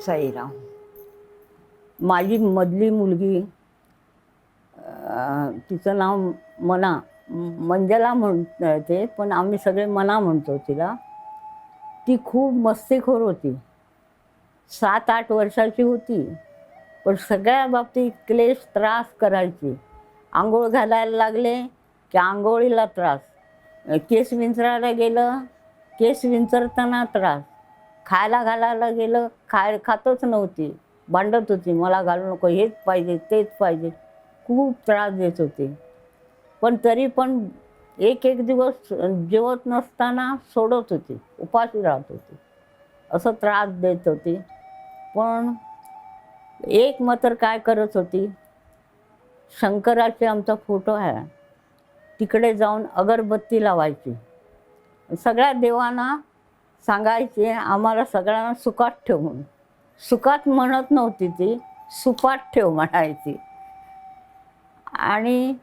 साईराम. माझी मधली मुलगी तिचं नाव मना, मंजला म्हणते, पण आम्ही सगळे मना म्हणतो तिला. ती खूप मस्तीखोर होती. 7-8 वर्षाची होती, पण सगळ्या बाबतीत क्लेश त्रास करायची. आंघोळ घालायला लागले की आंघोळीला त्रास, केस विंचरायला गेलं केस विंचरताना त्रास, खायला घालायला गेलं खातच नव्हती, भांडत होती, मला घालू नको, हेच पाहिजे तेच पाहिजे, खूप त्रास देत होती. पण तरी पण एक दिवस जेवत नसताना सोडत होती, उपाशी राहत होती, असं त्रास देत होती. पण एक मात्र काय करत होती, शंकराचे आमचा फोटो आहे, तिकडे जाऊन अगरबत्ती लावायची, सगळ्या देवांना सांगायचे आम्हाला सगळ्यांना सुखात ठेवून. सुखात म्हणत नव्हती ती, सुपात ठेव म्हणायची. आणि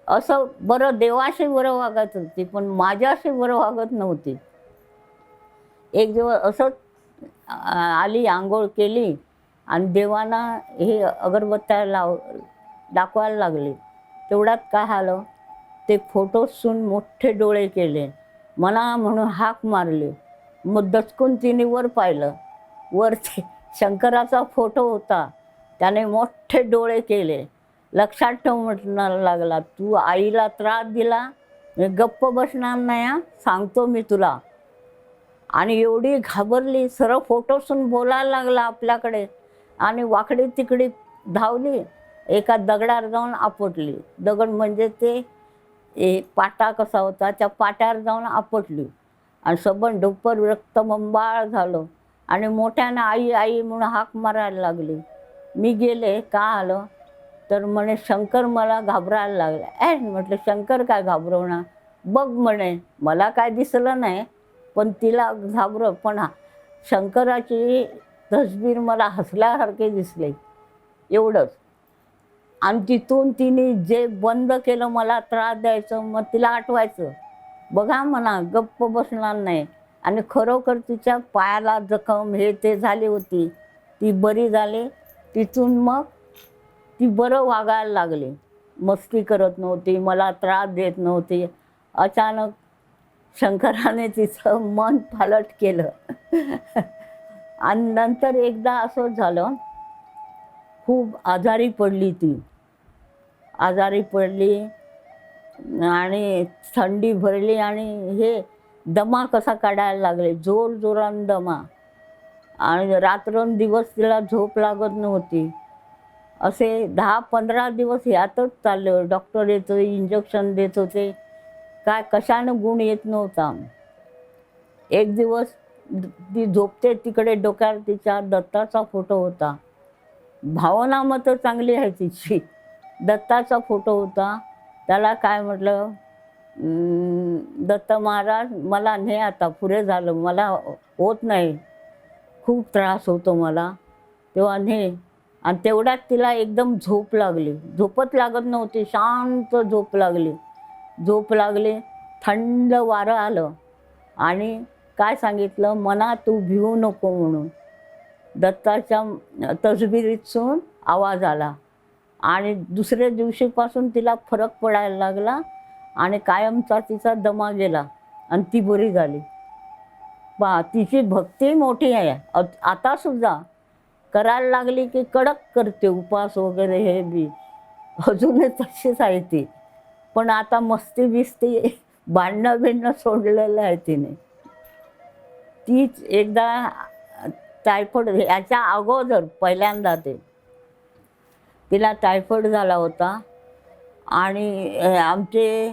असं बरं देवाशी बरं वागत होती, पण माझ्याशी बरं वागत नव्हती. एक दिवस असंच आली, आंघोळ केली आणि देवांना हे अगरबत्त्या दाखवायला लागले. तेवढ्यात काय झालं, ते फोटोसून मोठे डोळे केले, मना म्हणून हाक मारली. मग दचकून तिने वर पाहिलं, वर ते शंकराचा फोटो होता, त्याने मोठे डोळे केले. लक्षात ठेव म्हटणार लागला, तू आईला त्रास दिला, मी गप्प बसणार नाही, सांगतो मी तुला. आणि एवढी घाबरली, सरळ फोटोसून बोलायला लागला आपल्याकडे आणि वाकडी तिकडी धावली, एका दगडावर जाऊन आपटली. दगड म्हणजे ते पाटा कसा होता, त्या पाट्यावर जाऊन आपटली आणि सबन डोपर रक्तबंबाळ झालं. आणि मोठ्यानं आई आई म्हणून हाक मारायला लागली. मी गेले, का आलं तर म्हणे शंकर मला घाबरायला लागला. म्हटलं शंकर काय घाबरवणार, बघ म्हणे. मला काय दिसलं नाही, पण तिला घाबर, पण शंकराची तसबीर मला हसल्यासारखे दिसले, एवढंच. आणि तिथून तिने जे बंद केलं मला त्रास द्यायचं, मग तिला आठवायचं, बघा म्हणा गप्प बसणार नाही. आणि खरोखर तिच्या पायाला जखम हे ते झाली होती, ती बरी झाली. तिथून मग ती बरं वागायला लागली, मस्ती करत नव्हती, मला त्रास देत नव्हती. अचानक शंकराने तिचं मन पालट केलं. आणि नंतर एकदा असं झालं, खूप आजारी पडली ती, आजारी पडली आणि थंडी भरली आणि हे दमा कसा काढायला लागले, जोर जोरान दमा, आणि रात्रंदिवस तिला झोप लागत नव्हती. असे 10-15 दिवस यातच चालले. डॉक्टर येत होते, इंजेक्शन देत होते, काय कशानं गुण येत नव्हता. एक दिवस ती झोपते, तिकडे डोक्यावर तिच्या दत्ताचा फोटो होता. भावना मत चांगली आहे तिची. दत्ताचा फोटो होता. त्याला काय म्हटलं, दत्त महाराज मला नाही, आता पुरे झालं, मला होत नाही, खूप त्रास होतो मला, तेव्हा ने. आणि तेवढ्यात तिला एकदम झोप लागली, झोपच लागत नव्हती, शांत झोप लागली. झोप लागली, थंड वारं आलं आणि काय सांगितलं, मना तू भिवू नको म्हणून. दत्ताच्या तसबिरीतून आवाज आला आणि दुसऱ्या दिवशीपासून तिला फरक पडायला लागला आणि कायमचा तिचा दमा गेला आणि ती बरी झाली. तिची भक्ती मोठी आहे. आता सुद्धा करायला लागली की कडक करते, उपास वगैरे हे बी, अजूनही तशीच आहे ती. पण आता मस्ती बिस्ती, भांडणं बिणणं सोडलेलं आहे तिने. तीच एकदा टायफॉइड, याच्या अगोदर पहिल्यांदा तिला टायफॉइड झाला होता. आणि आमचे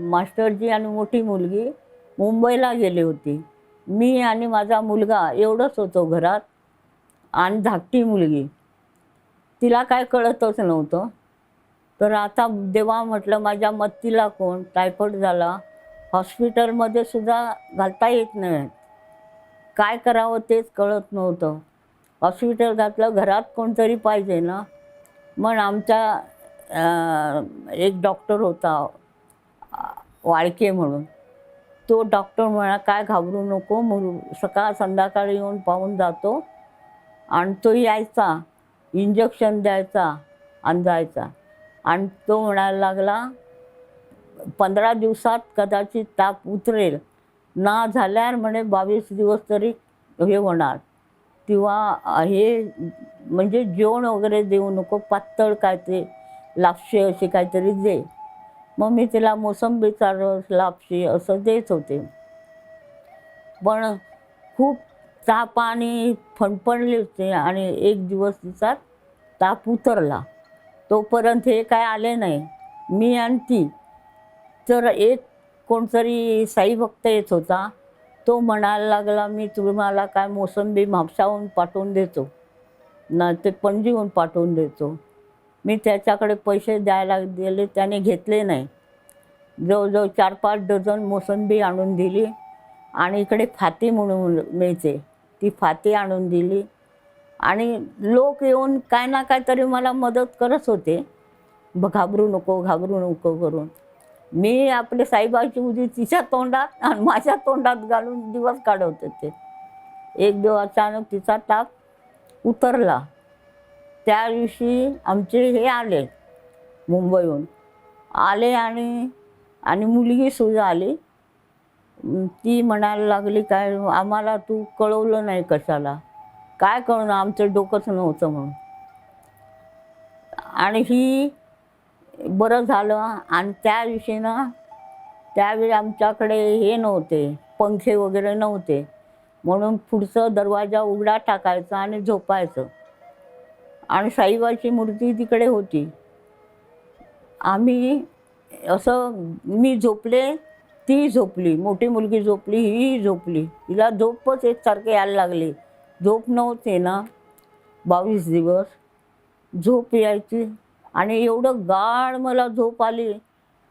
मास्टरजी आणि मोठी मुलगी मुंबईला गेली होती. मी आणि माझा मुलगा एवढंच होतो घरात, आणि धाकटी मुलगी, तिला काय कळतच नव्हतं. तर आता देवा म्हटलं, माझ्या मत्तीला कोण, टायफॉइड झाला, हॉस्पिटलमध्ये सुद्धा घालता येत नाही, काय करावं तेच कळत नव्हतं. हॉस्पिटल घातलं, घरात कोणतरी पाहिजे ना. मग आमचा एक डॉक्टर होता, वाळके म्हणून, तो डॉक्टर म्हणा काय घाबरू नको, सकाळ संध्याकाळी येऊन पाहून जातो, आणि तो यायचा, इंजेक्शन द्यायचा आणि जायचा. आणि तो म्हणायला लागला 15 दिवसात कदाचित ताप उतरेल, ना झाल्यावर म्हणे 22 दिवस तरी हे होणार. किंवा हे म्हणजे जेवण वगैरे देऊ नको, पातळ काय ते लापशी अशी काहीतरी दे. मग मी तिला मोसंबीचा रस, लापशी असं देत होते. पण खूप ताप आणि फणफणली होते आणि एक दिवस तिचा ताप उतरला. तोपर्यंत हे काय आले नाही, मी आणि ती. तर एक कोणतरी साईभक्त येत होता, तो म्हणायला लागला, मी तुम्हाला काय मोसंबी म्हापशाहून पाठवून देतो ना, ते पणजीहून पाठवून देतो. मी त्याच्याकडे पैसे द्यायला गेले, त्याने घेतले नाही. जवळजवळ 4-5 डझन मोसंबी आणून दिली आणि इकडे फाती म्हणून मिळते, ती फाती आणून दिली. आणि लोक येऊन काय ना काय तरी मला मदत करत होते, घाबरू नको घाबरू नको करून. मी आपले साईबाची उदी तिच्या तोंडात आणि माझ्या तोंडात घालून दिवस काढत होते. एक दिवस अचानक तिचा ताप उतरला. त्या दिवशी आमचे हे आले, मुंबईहून आले आणि आणि मुलगी सुद्धा आली. ती म्हणायला लागली, काय आम्हाला तू कळवलं नाही कशाला? काय कळणं, आमचं डोकंच नव्हतं म्हणून. आणि ही बरं झालं. आणि त्या दिवशी ना, त्यावेळी आमच्याकडे हे नव्हते, पंखे वगैरे नव्हते, म्हणून पुढचं दरवाजा उघडा टाकायचा आणि झोपायचं. आणि साईबाची मूर्ती तिकडे होती. आम्ही असं, मी झोपले, ती झोपली, मोठी मुलगी झोपली, ही झोपली. तिला झोपच एकसारखे यायला लागली. झोप नव्हते ना 22 दिवस, झोप यायची. आणि एवढं गाढ मला झोप आली.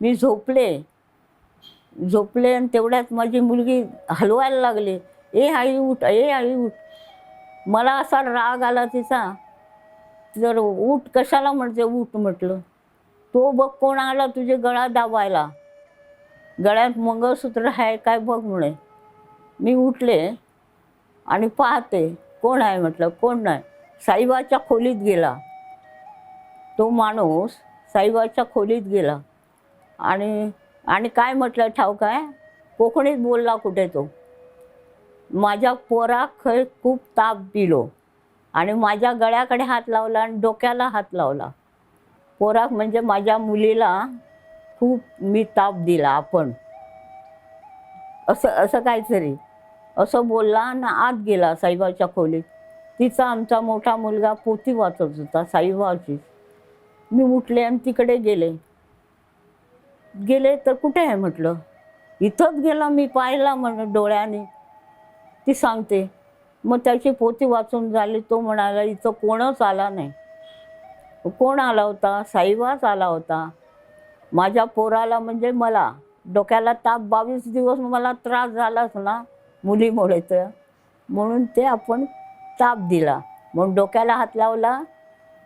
मी झोपले आणि तेवढ्यात माझी मुलगी हलवायला लागली, ए आई उठ, ए आई उठ. मला असा राग आला तिचा. जर उठ कशाला म्हणते, उठ म्हटलं. तो बघ कोण आला तुझे गळा दाबायला, गळ्यात मंगळसूत्र आहे काय बघ म्हणे. मी उठले आणि पाहते कोण आहे. म्हटलं कोण नाही. साईबाच्या खोलीत गेला तो माणूस, साईबाच्या खोलीत गेला. आणि काय म्हटलं ठाऊक आहे, कोकणीत बोलला कुठे तो. माझ्या पोराक खै खूप ताप दिलो आणि माझ्या गळ्याकडे हात लावला आणि डोक्याला हात लावला. पोराक म्हणजे माझ्या मुलीला खूप मी ताप दिला आपण, असं काहीतरी असं बोलला आणि आत गेला साईबाच्या खोलीत. तिचा आमचा मोठा मुलगा पोथी वाचत होता साईबाची. मी उठले आणि तिकडे गेले तर कुठे आहे म्हटलं. इथंच गेला, मी पाहिला म्हणून डोळ्याने, ती सांगते. मग त्याची पोथी वाचून झाली. तो म्हणाला, इथं कोणच आला नाही. कोण आला होता? साईबाच आला होता. माझ्या पोराला म्हणजे मला डोक्याला ताप 22 दिवस मला त्रास झालाच ना मुलीमुळे, तर म्हणून ते आपण ताप दिला. म्हणून डोक्याला हात लावला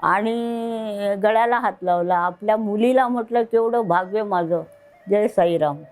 आणि गळ्याला हात लावला. आपल्या मुलीला म्हटलं केवढं भाग्य माझं. जय साईराम.